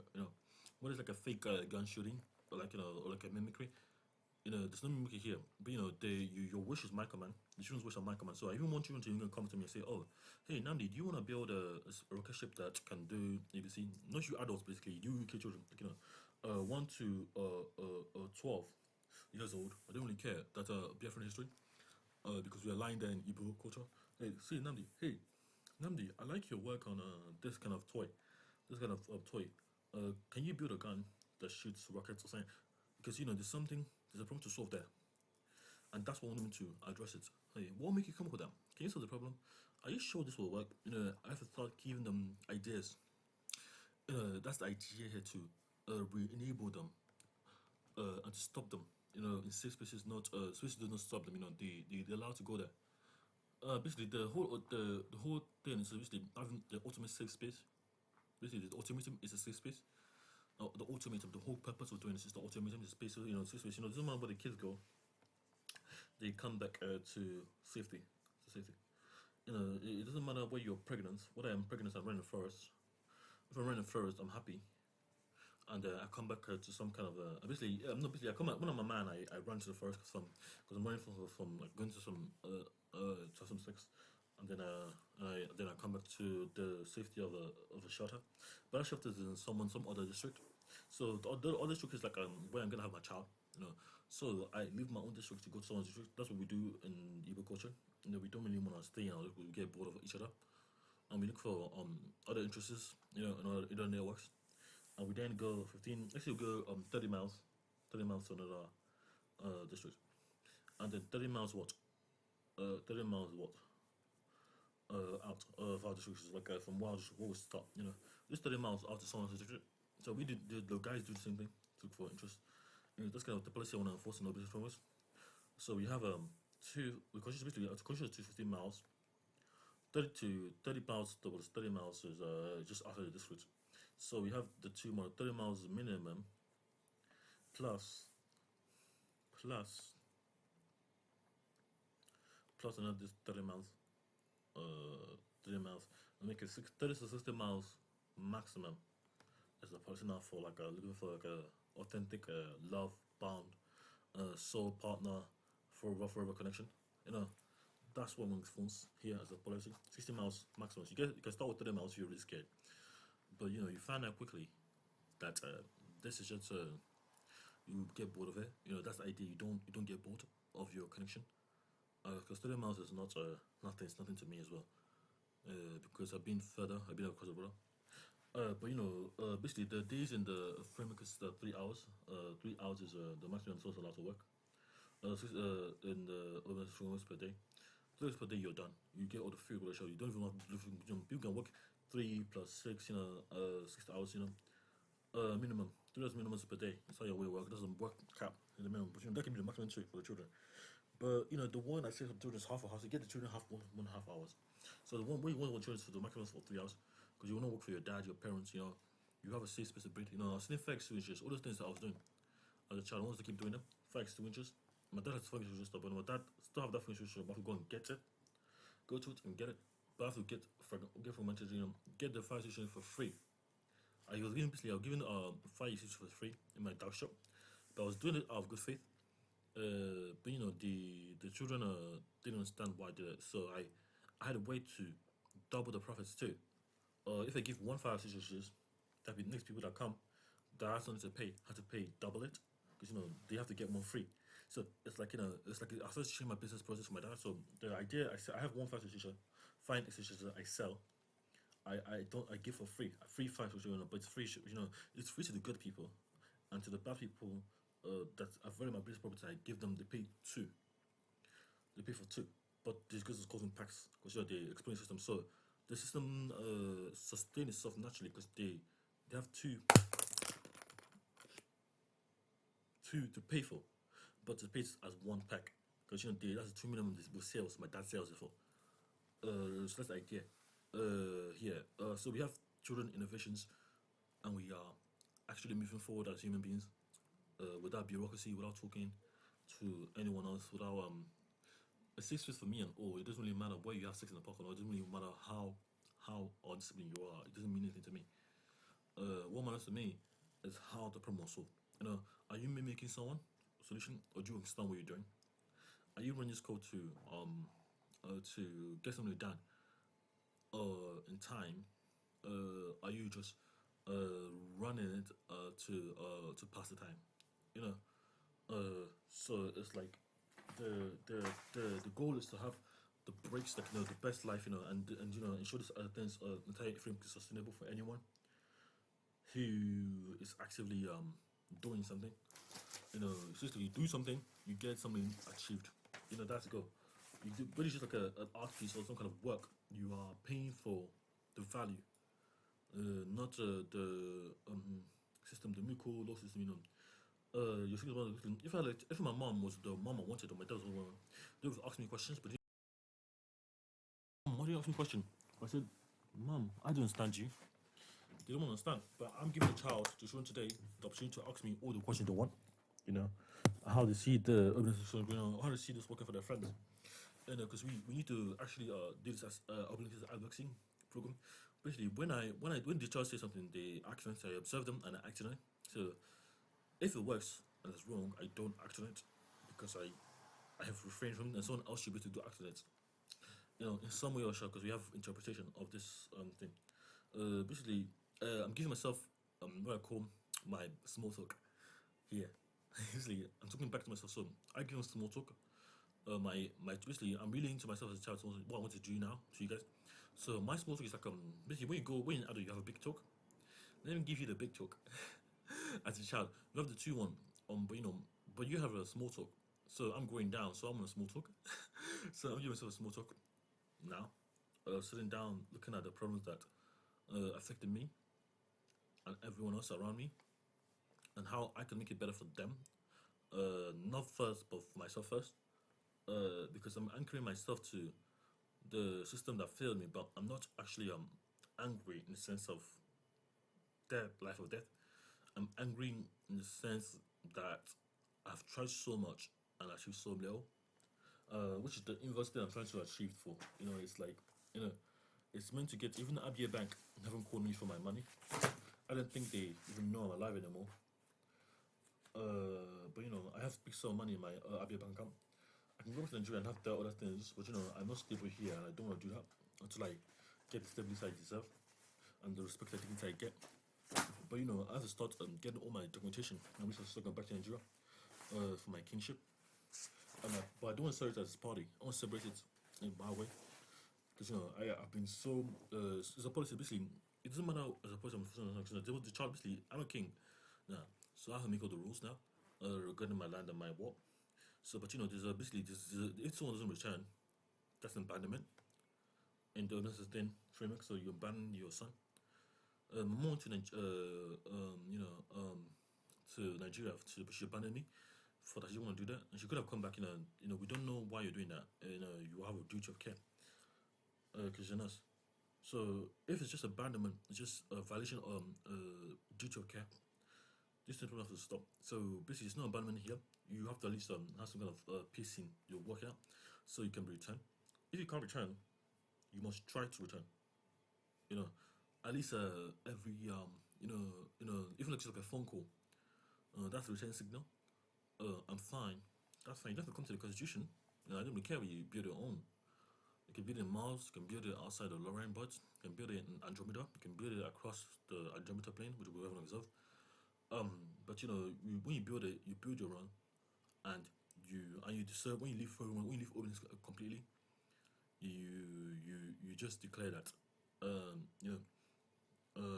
What is like a fake gun shooting, or like or like a mimicry. There's no mimicry here, but your wish is my command. The children's wish are my command. So I even want children to even come to me and say, "Oh, hey Namdi, do you want to build a rocket ship that can do ABC?" Not you adults, basically, you UK children, 1 to 12 years old. I don't really care. That's Biafran history, because we are lying there in Igbo culture. Hey, see Namdi. Hey, Namdi, I like your work on this kind of toy. can you build a gun that shoots rockets or something? Because there's a problem to solve there, and that's what I want them to address it. Hey, what will make you come up with that? Can you solve the problem? Are you sure this will work? I have to start giving them ideas. That's the idea here to re-enable them and to stop them. In safe spaces, not spaces do not stop them. They're allowed to go there. Basically, the whole thing is basically having the ultimate safe space. Basically, the ultimatum is a safe space. The ultimatum, the whole purpose of doing this is the ultimatum, the space. Safe space. Doesn't matter where the kids go, they come back to safety. To safety. It doesn't matter where you're pregnant. Whether I'm pregnant, I'm running the forest. If I'm running the forest, I'm happy. And I come back to some kind of basically no basically I come out when I'm a man I run to the forest because I'm running from like going to some sex, and then I come back to the safety of a shelter, but that shelter is in some other district. So the other district is like where I'm gonna have my child, so I leave my own district to go to someone's district. That's what we do in Igbo culture. We don't really want to stay and we get bored of each other, and we look for other interests, and other networks, and we then go 15. Actually, we go 30 miles, 30 miles to another district, and then 30 miles what? 30 miles what? Out of our district is like from where we start. Just 30 miles out to someone's district. So we did the guys do the same thing to look for interest. That's kind of the policy I want to enforce in our business frameworks. So we have we conscious basically to conscious to 15 miles. 30 miles towards 30 miles is just after the district. So we have the 2 miles, 30 miles minimum plus another 30 miles, 30 miles, and make it 30 to 60 miles maximum. As a policy now for like looking for like a authentic love bound soul partner for a forever connection. That's what makes phones here as a policy. 60 miles maximum. So you can start with 30 miles if you're really scared, but you find out quickly that this is just you get bored of it. That's the idea. You don't get bored of your connection. Because 30 miles is not nothing. It's nothing to me as well. Because I've been further. I've been across the border. But basically the days in the framework is 3 hours. 3 hours is the maximum source allowed to work. In the hours per day. 3 hours per day, you're done. You get all the free show. You don't even have to. People can work 3 plus 6, 6 hours. Minimum 3 hours minimum per day. That's how your way work. It doesn't work cap in the minimum, but that can be the maximum too for the children. But the one I say for the children is half a hour. So you get the children half 1.5 hours. So the one way you want children to the maximum for 3 hours, because you want to work for your dad, your parents. You have a safe space to breathe. I was doing 5 extinguishers, all those things that I was doing as a child. I wanted to keep doing them. 5 extinguishers. My dad has 5 extinguishers, but my dad still have that extinguisher. I have to go and get it, go to it and get it. But I have to get fragmented. Get the 5 extinguishers for free. I was giving 5 extinguishers for free in my dark shop, but I was doing it out of good faith. But the children didn't understand why I did it, so I had a way to double the profits too. If I give 1 5 extinguishers, that be next people that come that have something to pay have to pay double it, because they have to get one free. So it's like I started to change my business process for my dad. So the idea I have 1 5 extinguisher, 5 extinguishers that I sell. I give for free. A free 5 extinguisher, but it's free. It's free to the good people, and to the bad people that are very my business property, I give them. They pay 2. They pay for 2, but this because it's causing tax because the explain system. So the system sustains itself naturally because they have 2 to pay for, but it pays as 1 pack because that's the 2 minimum with sales. My dad sells it for. So that's the idea. Here. So we have children innovations, and we are actually moving forward as human beings, without bureaucracy, without talking to anyone else, without a safe space for me and all. It doesn't really matter where you have sex in the park, or it doesn't really matter how undisciplined you are. It doesn't mean anything to me. What matters to me is how the problem was solved. Are you mimicking someone solution, or do you understand what you're doing? Are you running this code to get something done in time? Are you just running it to pass the time? So it's like the goal is to have the breaks, like the best life, and ensure this other things entire frame is sustainable for anyone. who is actively doing something. Seriously, you do something, you get something achieved. That's the goal. You do, but it's just like an art piece or some kind of work. You are paying for the value, not the system, the Miko law system. You're thinking about if my mom was the mom I wanted or my dad was the one, they would ask me questions, but why do you ask me questions? I said, Mom, I don't understand you. They don't understand. But I'm giving the child to children today the opportunity to ask me all the questions they want. You know, how to see the organization, how to see this working for their friends. Because we need to actually do this as open access advocacy program. Basically, when the child says something, they act on it. I observe them and I act on it. So if it works and it's wrong, I don't act on it because I have refrained from it, and someone else should be able to do act on it. In some way or shape, because we have interpretation of this thing. Basically, I'm giving myself what I call my small talk here. Basically, I'm talking back to myself. So I give a small talk. My basically, I'm really into myself as a child. So what I want to do now to you guys. So my small talk is like basically when you're adult, you have a big talk. Let me give you the big talk. As a child, you have the two one. But you have a small talk. So I'm going down. So I'm on a small talk. So I'm giving myself a small talk now. Sitting down, looking at the problems that affected me and everyone else around me, and how I can make it better for them. Not first, but for myself first. Because I'm anchoring myself to the system that failed me, but I'm not actually angry in the sense of death, life or death. I'm angry in the sense that I've tried so much and achieved so little, which is the inverse thing I'm trying to achieve for. It's like, you know, it's meant to get, even the ABA Bank haven't called me for my money. I don't think they even know I'm alive anymore. But I have big sum of money in my ABA Bank account. I can go to Nigeria and have the other things, but I'm not stable here and I don't want to do that until I get the stability I deserve and the respect I think I get. But I have to start getting all my documentation and we start going back to Nigeria for my kingship. But I don't want to celebrate it as a party. I want to celebrate it in my way. Because I've been so as a policy basically it doesn't matter as a person the child basically I'm a king now, so I have to make all the rules now regarding my land and my war. So but there's basically if someone doesn't return, that's abandonment in the then framework. So you abandon your son. More to to Nigeria she abandoned me for that she didn't want to do that, and she could have come back. We don't know why you're doing that. You have a duty of care because you're a nurse. So if it's just abandonment, it's just a violation of duty of care. This thing have to stop. So basically, it's not abandonment here. You have to at least have some kind of peace in your work out, so you can return. If you can't return, you must try to return. At least every even like just like a phone call, that's a return signal. I'm fine. That's fine. You don't have to come to the constitution. I don't really care where you build your own. You can build it in Mars, you can build it outside of Lorraine Buds, you can build it in Andromeda, you can build it across the Andromeda plane, which we haven't observed. But when you build it, you build your own, and you deserve when you leave open completely, you just declare that,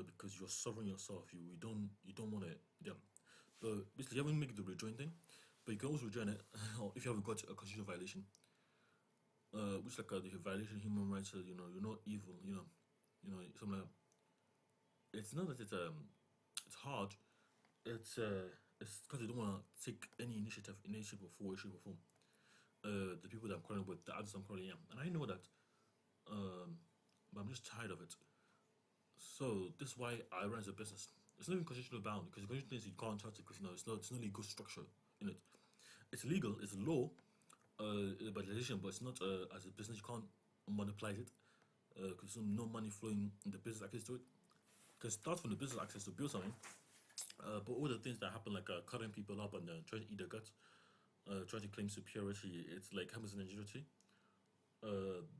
because you're sovereign yourself. You don't want it. Yeah. Basically, you haven't made the rejoin thing, but you can also rejoin it if you haven't got a constitutional violation. Which like the violation of human rights. You're not evil. Something like that. It's not that it's hard. It's because they don't want to take any initiative in any shape or form, the people that I'm calling with, the others I'm calling, yeah, and I know that. But I'm just tired of it. So this is why I run as a business. It's not even constitutional bound because the constitutional things you can't touch it because it's not legal structure in it. It's legal, it's law, by legislation, but it's not as a business. You can't monopolize it because there's no money flowing in the business access to it. Because start from the business access to build something, but all the things that happen like cutting people up and trying to eat their guts, trying to claim superiority, it's like happens in Nigeria too.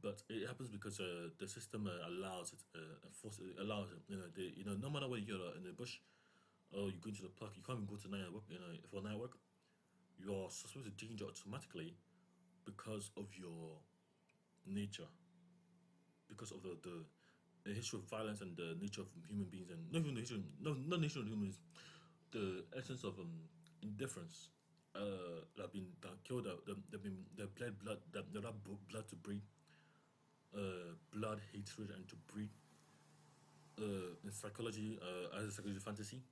But it happens because the system allows it, allows it. No matter whether you're in the bush or you go into the park, you can't even go to night work. For night work, you are supposed to danger automatically because of your nature, because of a history of violence and the nature of human beings, and not even the history, not nature of humans, the essence of indifference. That have been that killed, that bled blood, that have blood to breed, blood, hatred, and to breed. In psychology, as a psychology fantasy,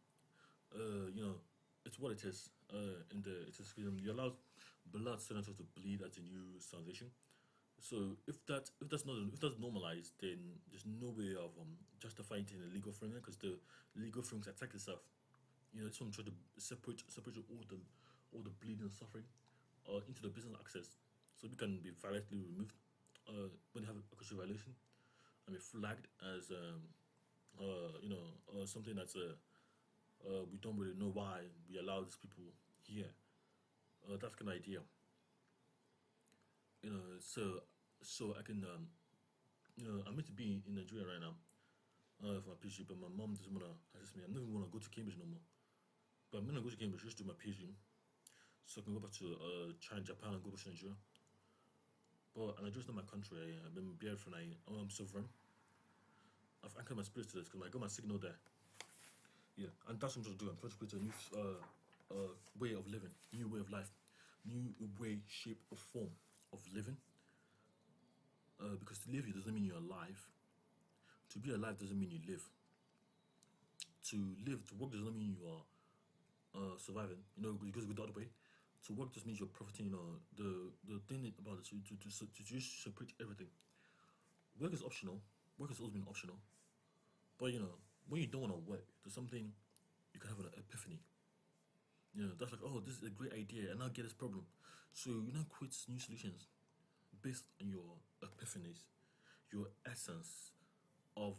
you know, it's what it is. In the it's just, you allow blood centers to bleed as a new salvation. So if that's normalized, then there's no way of justifying it in a legal framework because the legal framework attack itself. You know, it's from trying to separate all the bleeding and suffering into the business access, so we can be violently removed when they have a constitutional violation and be flagged as something that's we don't really know why we allow these people here. That's kind of idea. You know, so I can I'm meant to be in Nigeria right now for my PhD, but my mom doesn't wanna assist me. I'm not even wanna go to Cambridge no more. But I'm gonna go to Cambridge just to do my PhD, so I can go back to China, Japan, and go back to Nigeria. But Nigeria's not my country. I've been there for I'm sovereign. I've anchored my spirit to this because I got my signal there. Yeah, and that's what I'm trying to do. I'm trying to create a new way of living, new way of life, new way, shape, or form of living. Because to live, it doesn't mean you're alive. To be alive doesn't mean you live. To live, to work doesn't mean you are surviving. You know, it goes the other way. To work just means you're profiting. You know, the thing about it to just separate everything. Work is optional. Work has always been optional. But you know, when you don't want to work, there's something you can have an epiphany. You know, that's like, oh, this is a great idea, and I'll get this problem. So you now create new solutions based on your epiphanies, your essence of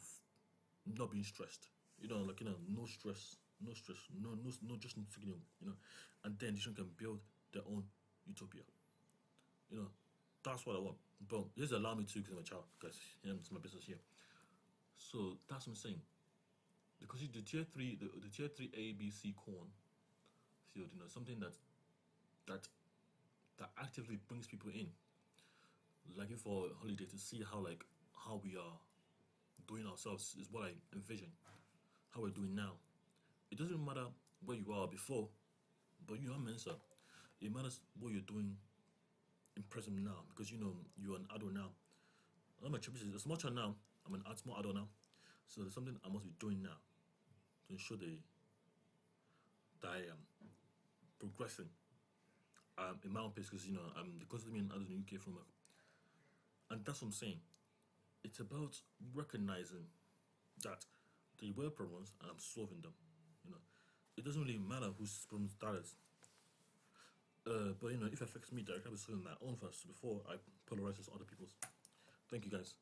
not being stressed. You know, like no stress, no just signal. You know, and then this one can build their own utopia. You know, that's what I want. But just allow me to, because I'm a child, guys. Yeah, it's my business here. So that's what I'm saying. Because the tier three A, B, C corn field, you know, something that that actively brings people in, like for a holiday to see how we are doing ourselves is what I envision. How we're doing now. It doesn't matter where you are before, but you are Mensa. It matters what you're doing in present now because you know you're an adult now. I'm a small child now. I'm an small adult now. So there's something I must be doing now to ensure that I am progressing in my own pace because you know I'm the constantly in adult in the UK framework, and that's what I'm saying. It's about recognizing that there were problems and I'm solving them. You know, it doesn't really matter whose problems that is. But you know, if it affects me directly, I'm solving my own first before I polarize other people's. Thank you guys.